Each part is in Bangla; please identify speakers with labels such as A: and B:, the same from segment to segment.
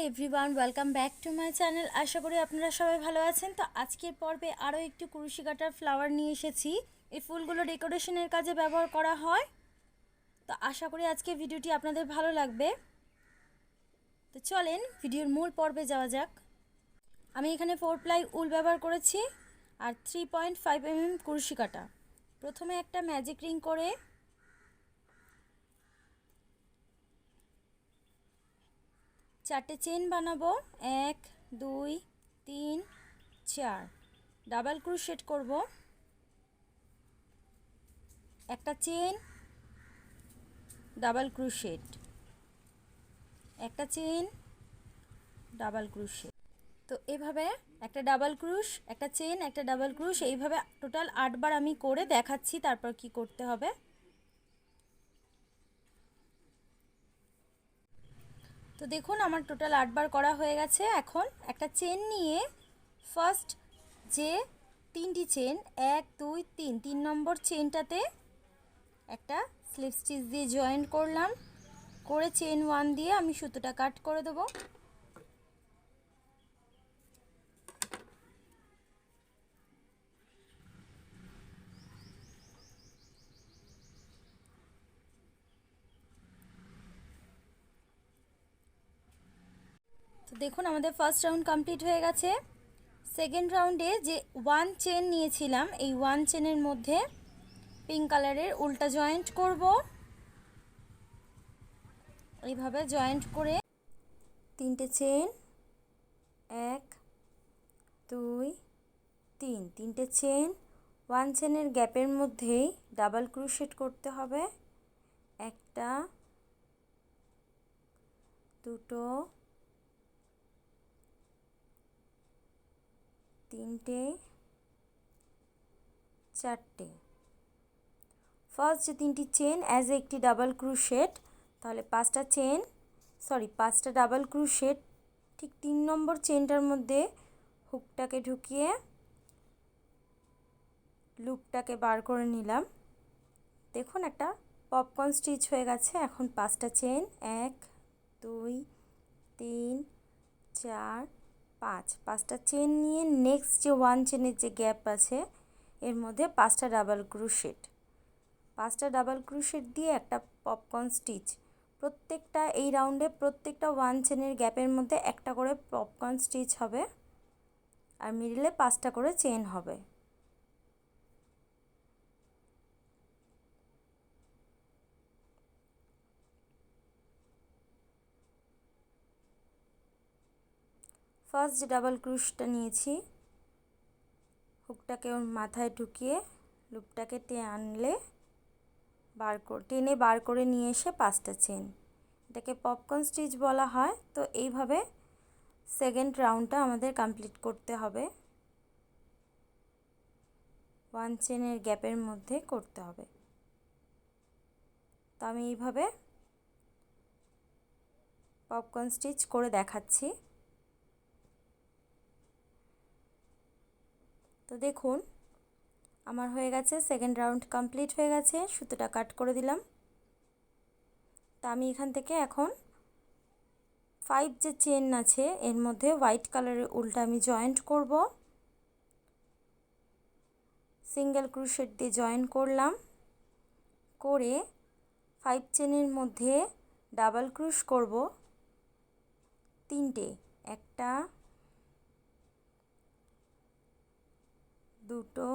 A: Everyone, welcome back to my channel. আশা করি আপনারা সবাই ভালো আছেন। তো আজকের পর্বে আরও একটু কুরুশি কাটার ফ্লাওয়ার নিয়ে এসেছি। এই ফুলগুলো ডেকোরেশনের কাজে ব্যবহার করা হয়। তো আশা করি আজকে ভিডিওটি আপনাদের ভালো লাগবে। তো চলেন ভিডিওর মূল পর্বে যাওয়া যাক। আমি এখানে 4 প্লাই উল ব্যবহার করেছি আর 3.5 mm কুরুশি কাটা। প্রথমে একটা ম্যাজিক রিং করে চারটে চেন বানাবো। 1 2 3 4 ডাবল ক্রোশেট করব। একটা চেন, ডাবল ক্রোশেট, একটা চেন, ডাবল ক্রোশেট। তো এভাবে একটা ডাবল ক্রোশ, একটা চেন, একটা ডাবল ক্রোশ, এইভাবে টোটাল 8 বার আমি করে দেখাচ্ছি তারপর কি করতে হবে। তো দেখুন আমার টোটাল 8 বার করা হয়ে গেছে। এখন একটা চেন নিয়ে ফার্স্ট যে 3টি চেন 1 2 3 নম্বর চেনটাতে একটা স্লিপ স্টিচ দিয়ে জয়েন করলাম, করে চেন 1 দিয়ে আমি সুতোটা কাট করে দেব। তো দেখুন আমাদের ফার্স্ট রাউন্ড কমপ্লিট হয়ে গেছে। সেকেন্ড রাউন্ডে যে 1 চেন নিয়েছিলাম, এই 1 চেনের মধ্যে পিঙ্ক কালারের উল্টা জয়েন্ট করব। এইভাবে জয়েন্ট করে 3টে চেন 1 2 3 3টে চেন, 1 চেনের গ্যাপের মধ্যেই ডাবল ক্রোশেট করতে হবে। একটা, দুটো, তিনটে, চারটে। ফার্স্ট যে 3টি চেন অ্যাজ একটি ডাবল ক্রোশেট, তাহলে 5টা ডাবল ক্রোশেট ঠিক 3 নম্বর চেনটার মধ্যে হুকটাকে ঢুকিয়ে লুপটাকে বার করে নিলাম। দেখুন একটা পপকর্ন স্টিচ হয়ে গেছে। এখন 5টা চেন 1 2 3 4 5, 5টা চেন নিয়ে নেক্সট যে 1 চেনের যে গ্যাপ আছে এর মধ্যে 5টা ডাবল ক্রোশেট, 5টা ডাবল ক্রোশেট দিয়ে একটা পপকর্ন স্টিচ। প্রত্যেকটা এই রাউন্ডে প্রত্যেকটা 1 চেনের গ্যাপের মধ্যে একটা করে পপকর্ন স্টিচ হবে আর মিডলে 5টা করে চেন হবে। ফার্স্ট যে ডাবল ক্রোশটা নিয়েছি হুকটাকে ওর মাথায় ঢুকিয়ে লুপটাকে টেনে বার করে নিয়ে এসে 5টা চেন, এটাকে পপকর্ন স্টিচ বলা হয়। তো এইভাবে সেকেন্ড রাউন্ডটা আমাদের কমপ্লিট করতে হবে। 1 চেনের গ্যাপের মধ্যে করতে হবে। তো আমি এইভাবে পপকর্ন স্টিচ করে দেখাচ্ছি। তো দেখুন আমার হয়ে গেছে, সেকেন্ড রাউন্ড কমপ্লিট হয়ে গেছে। সুতোটা কাট করে দিলাম। তা আমি এখান থেকে এখন 5 যে চেন আছে এর মধ্যে হোয়াইট কালারের উলটা আমি জয়েন্ট করব। সিঙ্গেল ক্রোশেট দিয়ে জয়েন করলাম, করে 5 চেনের মধ্যে ডাবল ক্রোশ করব 3টে, একটা, দুটো,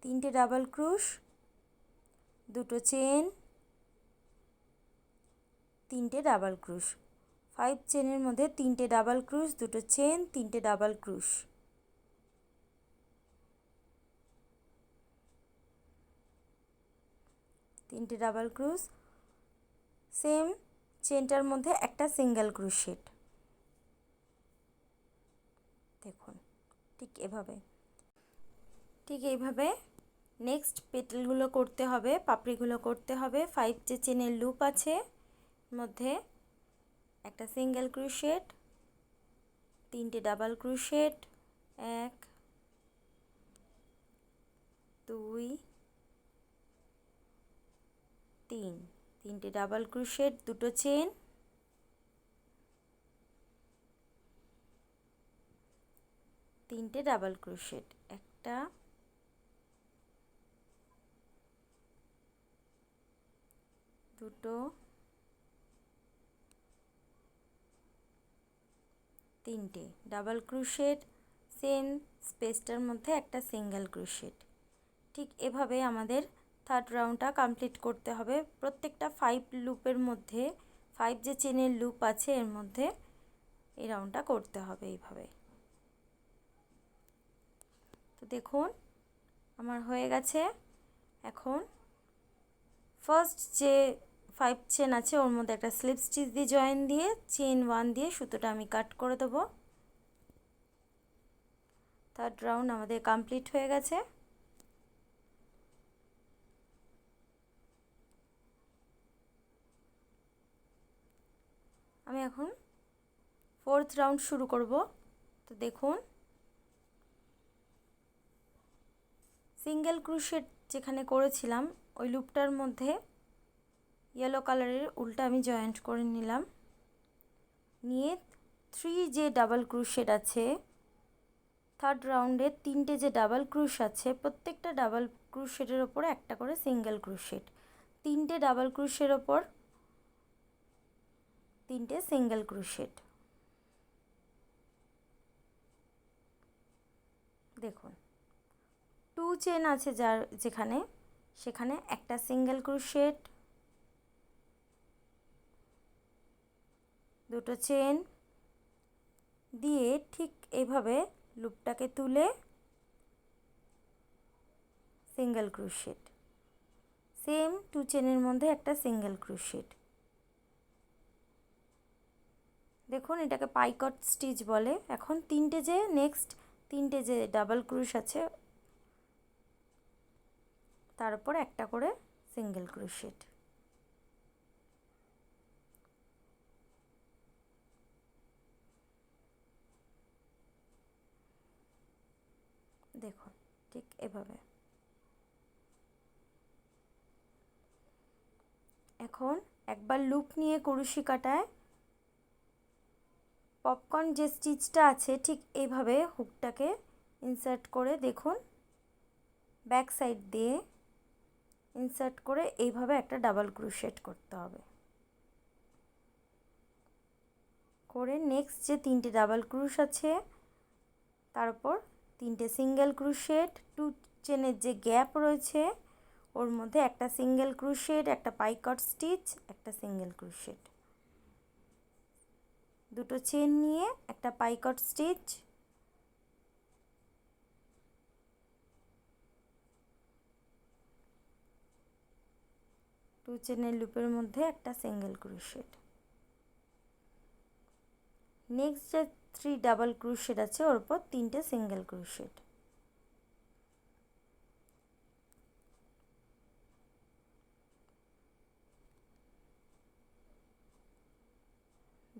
A: তিনটে ডাবল ক্রোশ, দুটো চেন, 3টে ডাবল ক্রোশ। 5 চেনের মধ্যে 3টে ডাবল ক্রোশ, দুটো চেন, 3টে ডাবল ক্রোশ। তিনটে ডাবল ক্রোশ, সেম চেনটার মধ্যে একটা সিঙ্গেল ক্রোশেট। দেখুন ঠিক এইভাবে নেক্সট পেটেলগুলো করতে হবে, পাপড়িগুলো করতে হবে। 5 যে চেনের লুপ আছে মধ্যে একটা সিঙ্গেল ক্রোশেট, 3টে ডাবল ক্রোশেট, 1 2 3 তিনটে ডাবল ক্রোশেট, দুটো চেন, তিনটে ডাবল ক্রোশেট, একটা, দুটো, তিনটে ডাবল ক্রোশেট, সেম স্পেসটার মধ্যে একটা সিঙ্গেল ক্রোশেট। ঠিক এভাবে আমাদের থার্ড রাউন্ডটা কমপ্লিট করতে হবে। প্রত্যেকটা 5 লুপের মধ্যে, 5 যে চেনের লুপ আছে এর মধ্যে এই রাউন্ডটা করতে হবে এইভাবে। তো দেখুন আমার হয়ে গেছে। এখন ফার্স্ট যে 5 চেন আছে ওর মধ্যে একটা স্লিপ স্টিচ দিয়ে জয়েন দিয়ে চেন 1 দিয়ে সুতোটা আমি কাট করে দেবো। থার্ড রাউন্ড আমাদের কমপ্লিট হয়ে গেছে। আমি এখন ফোর্থ রাউন্ড শুরু করব। তো দেখুন সিঙ্গেল ক্রোশেট যেখানে করেছিলাম ওই লুপটার মধ্যে ইয়েলো কালারের উলটা আমি জয়েন্ট করে নিলাম, নিয়ে 3 যে ডাবল ক্রোশেট আছে থার্ড রাউন্ডে, তিনটে যে ডাবল ক্রোশ আছে প্রত্যেকটা ডাবল ক্রোশেটের ওপরে একটা করে সিঙ্গেল ক্রোশেট, তিনটে ডাবল ক্রোশের ওপর তিনটে সিঙ্গেল ক্রোশেট। দেখুন 2 চেন আছে যার যেখানে সেখানে একটা সিঙ্গেল ক্রোশেট, দুটো চেন দিয়ে ঠিক এইভাবে লুপটাকে তুলে সিঙ্গেল ক্রোশেট, সেম 2 চেনের মধ্যে একটা সিঙ্গেল ক্রোশেট। দেখুন এটাকে পাইকট স্টিচ বলে। এখন তিনটে যে নেক্সট তিনটে যে ডাবল ক্রোশ আছে তার উপর একটা করে সিঙ্গেল ক্রোশেট। দেখুন ঠিক এভাবে। এখন একবার লুপ নিয়ে কুরুশি কাটায় পপকর্ন যে স্টিচটা আছে ঠিক এইভাবে হুকটাকে ইনসার্ট করে, দেখুন ব্যাক সাইড দিয়ে ইনসার্ট করে এইভাবে একটা ডাবল ক্রোশেট করতে হবে। করে নেক্সট যে তিনটে ডাবল ক্রোশ আছে তার উপর তিনটে সিঙ্গেল ক্রোশেট, 2 চেনের যে গ্যাপ রয়েছে ওর মধ্যে একটা সিঙ্গেল ক্রোশেট, একটা পাইকট স্টিচ, একটা সিঙ্গেল ক্রোশেট, দুটো চেন নিয়ে একটা পাইকট স্টিচ, টু চেনের লুপের মধ্যে একটা সিঙ্গেল ক্রোশেট। নেক্সট যে 3 ডাবল ক্রোশেট আছে ওর উপর তিনটে সিঙ্গেল ক্রোশেট।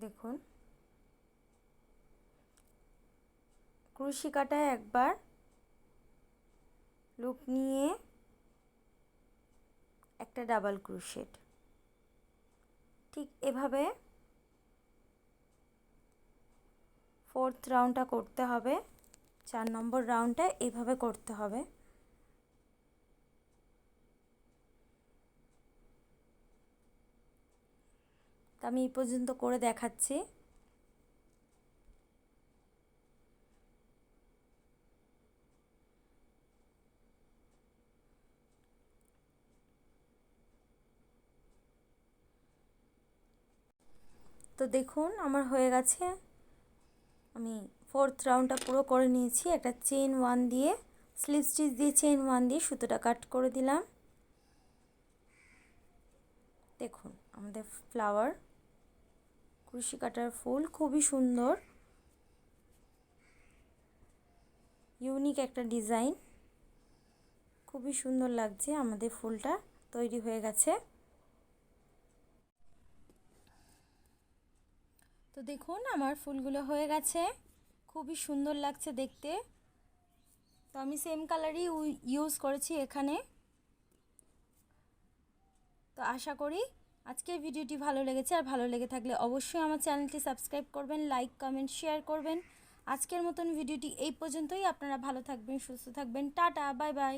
A: দেখুন ক্রোশি কাটায় একবার লুপ নিয়ে একটা ডাবল ক্রোশেট, ঠিক এভাবে ফোর্থ রাউন্ডটা করতে হবে। 4 নম্বর রাউন্ডটা এভাবে করতে হবে। তা আমি এই পর্যন্ত করে দেখাচ্ছি। তো দেখুন আমার হয়ে গেছে। আমি ফোর্থ রাউন্ডটা পুরো করে নিয়েছি। একটা চেন 1 দিয়ে স্লিপ স্টিচ দিয়ে চেন 1 দিয়ে সুতোটা কাট করে দিলাম। দেখুন আমাদের ফ্লাওয়ার কুশি কাটার ফুল খুবই সুন্দর, ইউনিক একটা ডিজাইন, খুবই সুন্দর লাগছে। আমাদের ফুলটা তৈরি হয়ে গেছে। তো দেখুন আমার ফুলগুলো হয়ে গেছে, খুবই সুন্দর লাগছে দেখতে। তো আমি সেম কালারই ইউজ করেছি এখানে। তো আশা করি আজকের ভিডিওটি ভালো লেগেছে, আর ভালো লেগে থাকলে অবশ্যই আমার চ্যানেলটি সাবস্ক্রাইব করবেন, লাইক কমেন্ট শেয়ার করবেন। আজকের মতন ভিডিওটি এই পর্যন্তই। আপনারা ভালো থাকবেন, সুস্থ থাকবেন। Tata, bye bye.